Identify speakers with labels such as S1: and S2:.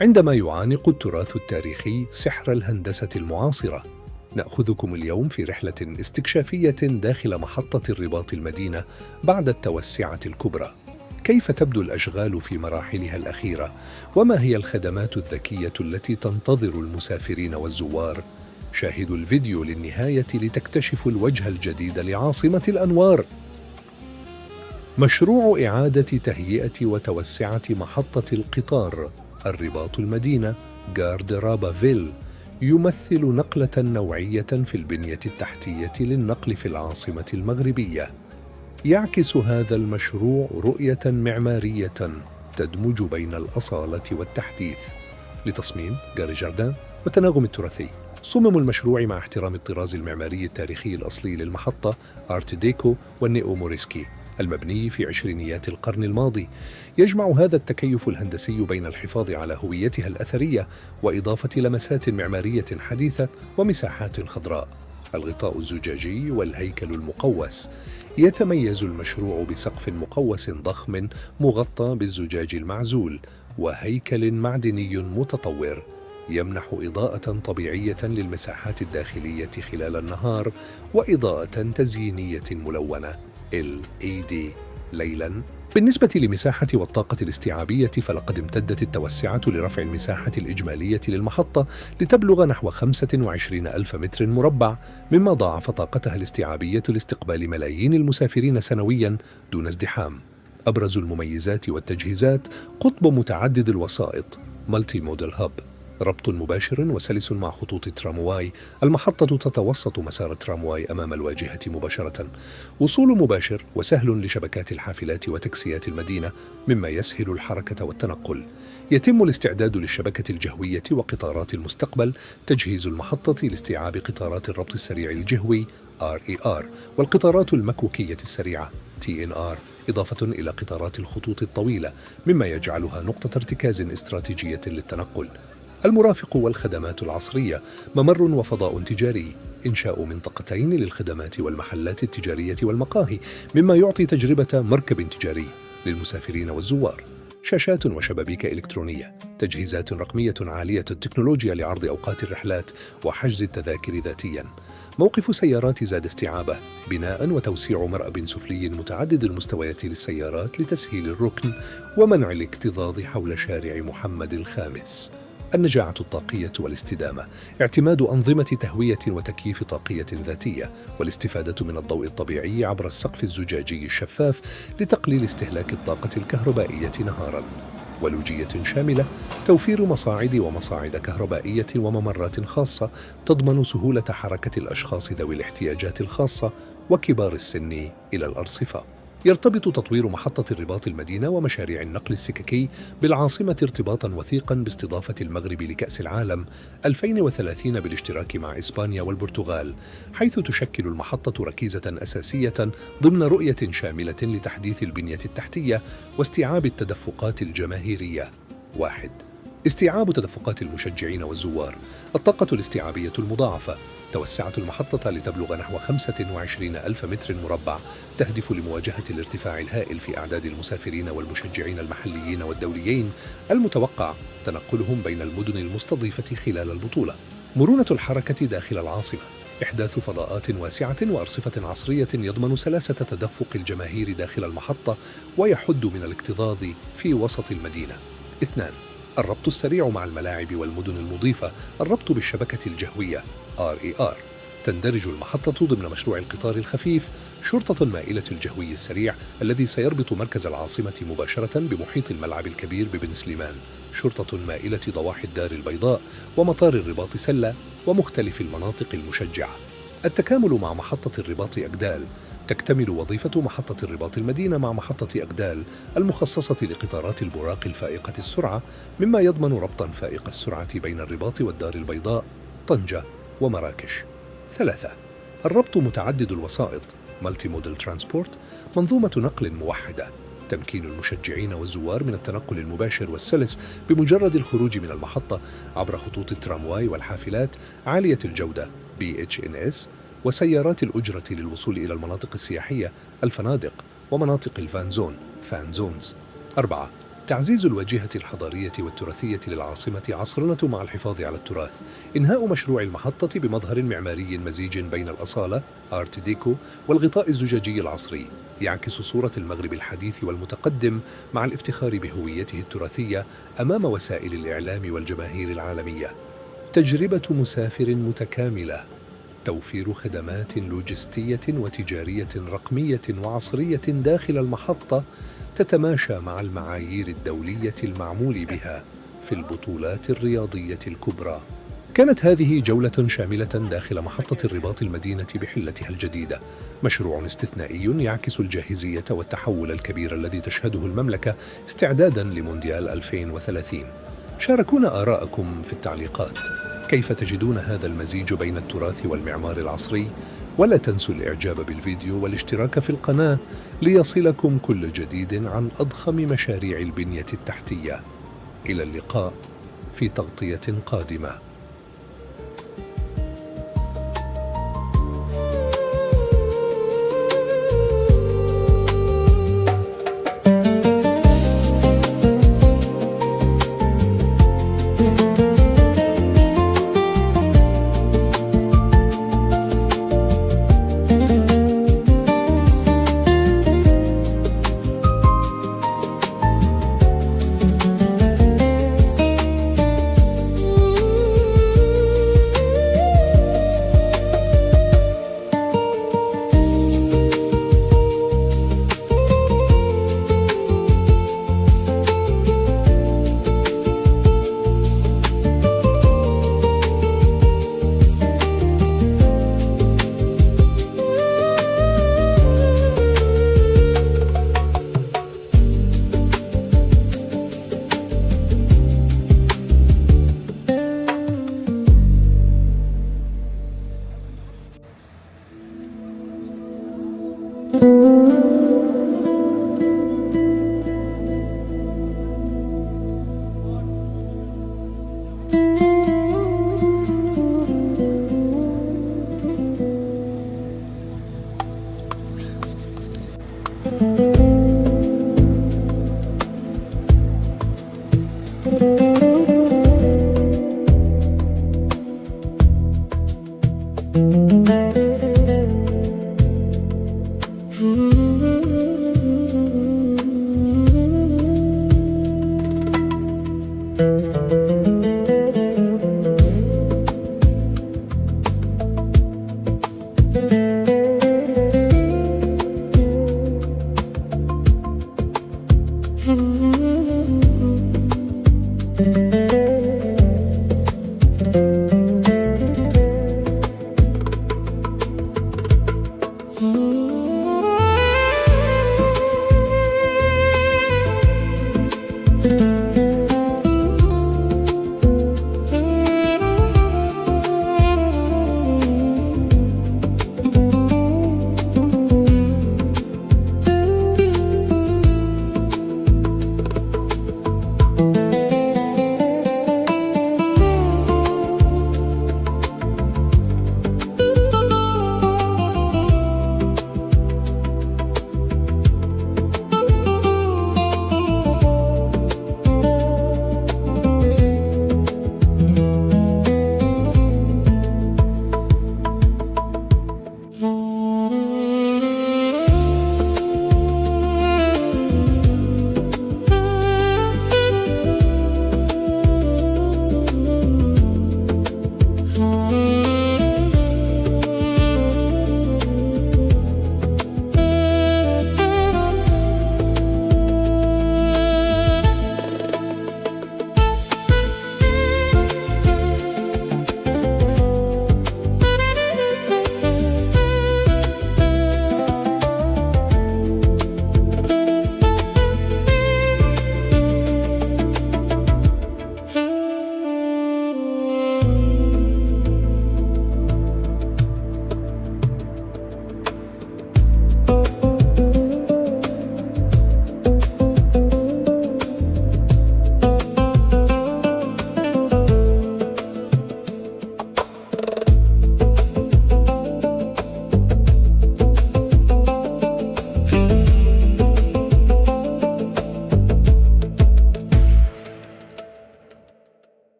S1: عندما يعانق التراث التاريخي سحر الهندسة المعاصرة. نأخذكم اليوم في رحلة استكشافية داخل محطة الرباط المدينة بعد التوسعة الكبرى. كيف تبدو الأشغال في مراحلها الأخيرة؟ وما هي الخدمات الذكية التي تنتظر المسافرين والزوار؟ شاهدوا الفيديو للنهاية لتكتشفوا الوجه الجديد لعاصمة الأنوار. مشروع إعادة تهيئة وتوسعة محطة القطار الرباط المدينة غارد رابافيل يمثل نقلة نوعية في البنية التحتية للنقل في العاصمة المغربية. يعكس هذا المشروع رؤية معمارية تدمج بين الأصالة والتحديث لتصميم غاري جاردان والتناغم التراثي. صمم المشروع مع احترام الطراز المعماري التاريخي الأصلي للمحطة آرت ديكو والنيو موريسكي المبني في عشرينيات القرن الماضي. يجمع هذا التكيف الهندسي بين الحفاظ على هويتها الأثرية وإضافة لمسات معمارية حديثة ومساحات خضراء. الغطاء الزجاجي والهيكل المقوس. يتميز المشروع بسقف مقوس ضخم مغطى بالزجاج المعزول وهيكل معدني متطور يمنح إضاءة طبيعية للمساحات الداخلية خلال النهار وإضاءة تزيينية ملونة LED ليلاً. بالنسبة لمساحة والطاقة الاستيعابية فلقد امتدت التوسعة لرفع المساحة الإجمالية للمحطة لتبلغ نحو 25 ألف متر مربع، مما ضاعف طاقتها الاستيعابية لاستقبال ملايين المسافرين سنوياً دون ازدحام. أبرز المميزات والتجهيزات: قطب متعدد الوسائط مالتي موديل هاب، ربط مباشر وسلس مع خطوط الترامواي. المحطة تتوسط مسار الترامواي أمام الواجهة مباشرة. وصول مباشر وسهل لشبكات الحافلات وتاكسيات المدينة، مما يسهل الحركة والتنقل. يتم الاستعداد للشبكة الجهوية وقطارات المستقبل. تجهيز المحطة لاستيعاب قطارات الربط السريع الجهوي RER والقطارات المكوكية السريعة TNR، إضافة إلى قطارات الخطوط الطويلة، مما يجعلها نقطة ارتكاز استراتيجية للتنقل. المرافق والخدمات العصرية: ممر وفضاء تجاري، إنشاء منطقتين للخدمات والمحلات التجارية والمقاهي، مما يعطي تجربة مركب تجاري للمسافرين والزوار. شاشات وشبابيك إلكترونية، تجهيزات رقمية عالية التكنولوجيا لعرض أوقات الرحلات وحجز التذاكر ذاتياً. موقف سيارات زاد استيعابه، بناء وتوسيع مرأب سفلي متعدد المستويات للسيارات لتسهيل الركن ومنع الاكتظاظ حول شارع محمد الخامس. النجاعة الطاقية والاستدامة، اعتماد أنظمة تهوية وتكييف طاقية ذاتية، والاستفادة من الضوء الطبيعي عبر السقف الزجاجي الشفاف لتقليل استهلاك الطاقة الكهربائية نهاراً. ولوجية شاملة، توفير مصاعد ومصاعد كهربائية وممرات خاصة تضمن سهولة حركة الأشخاص ذوي الاحتياجات الخاصة وكبار السن إلى الأرصفة. يرتبط تطوير محطة الرباط المدينة ومشاريع النقل السككي بالعاصمة ارتباطاً وثيقاً باستضافة المغرب لكأس العالم 2030 بالاشتراك مع إسبانيا والبرتغال، حيث تشكل المحطة ركيزة أساسية ضمن رؤية شاملة لتحديث البنية التحتية واستيعاب التدفقات الجماهيرية. 1. استيعاب تدفقات المشجعين والزوار. الطاقة الاستيعابية المضاعفة. توسعت المحطة لتبلغ نحو 25 ألف متر مربع، تهدف لمواجهة الارتفاع الهائل في أعداد المسافرين والمشجعين المحليين والدوليين المتوقع تنقلهم بين المدن المستضيفة خلال البطولة. مرونة الحركة داخل العاصمة. إحداث فضاءات واسعة وأرصفة عصرية يضمن سلاسة تدفق الجماهير داخل المحطة ويحد من الاكتظاظ في وسط المدينة. 2. الربط السريع مع الملاعب والمدن المضيفة. الربط بالشبكة الجهوية RER. تندرج المحطة ضمن مشروع القطار الخفيف شرطة مائلة الجهوي السريع الذي سيربط مركز العاصمة مباشرة بمحيط الملعب الكبير ببن سليمان، شرطة مائلة ضواحي الدار البيضاء، ومطار الرباط سلة، ومختلف المناطق المشجعة. التكامل مع محطة الرباط أكدال. تكتمل وظيفة محطة الرباط المدينة مع محطة أكدال المخصصة لقطارات البراق الفائقة السرعة، مما يضمن ربطاً فائق السرعة بين الرباط والدار البيضاء، طنجة ومراكش. 3. الربط متعدد الوسائط مالتي موديل ترانسبورت. منظومة نقل موحدة تمكين المشجعين والزوار من التنقل المباشر والسلس بمجرد الخروج من المحطة عبر خطوط الترامواي والحافلات عالية الجودة BHNS وسيارات الأجرة للوصول إلى المناطق السياحية، الفنادق، ومناطق الفان زون فان زونز. 4. تعزيز الواجهة الحضارية والتراثية للعاصمة عصرنة مع الحفاظ على التراث. إنهاء مشروع المحطة بمظهر معماري مزيج بين الأصالة آرت ديكو والغطاء الزجاجي العصري يعكس صورة المغرب الحديث والمتقدم مع الافتخار بهويته التراثية أمام وسائل الإعلام والجماهير العالمية. تجربة مسافر متكاملة، توفير خدمات لوجستية وتجارية رقمية وعصرية داخل المحطة تتماشى مع المعايير الدولية المعمول بها في البطولات الرياضية الكبرى. كانت هذه جولة شاملة داخل محطة الرباط المدينة بحلتها الجديدة، مشروع استثنائي يعكس الجاهزية والتحول الكبير الذي تشهده المملكة استعدادا لمونديال 2030. شاركونا آراءكم في التعليقات. كيف تجدون هذا المزيج بين التراث والمعمار العصري؟ ولا تنسوا الإعجاب بالفيديو والاشتراك في القناة ليصلكم كل جديد عن أضخم مشاريع البنية التحتية. إلى اللقاء في تغطية قادمة.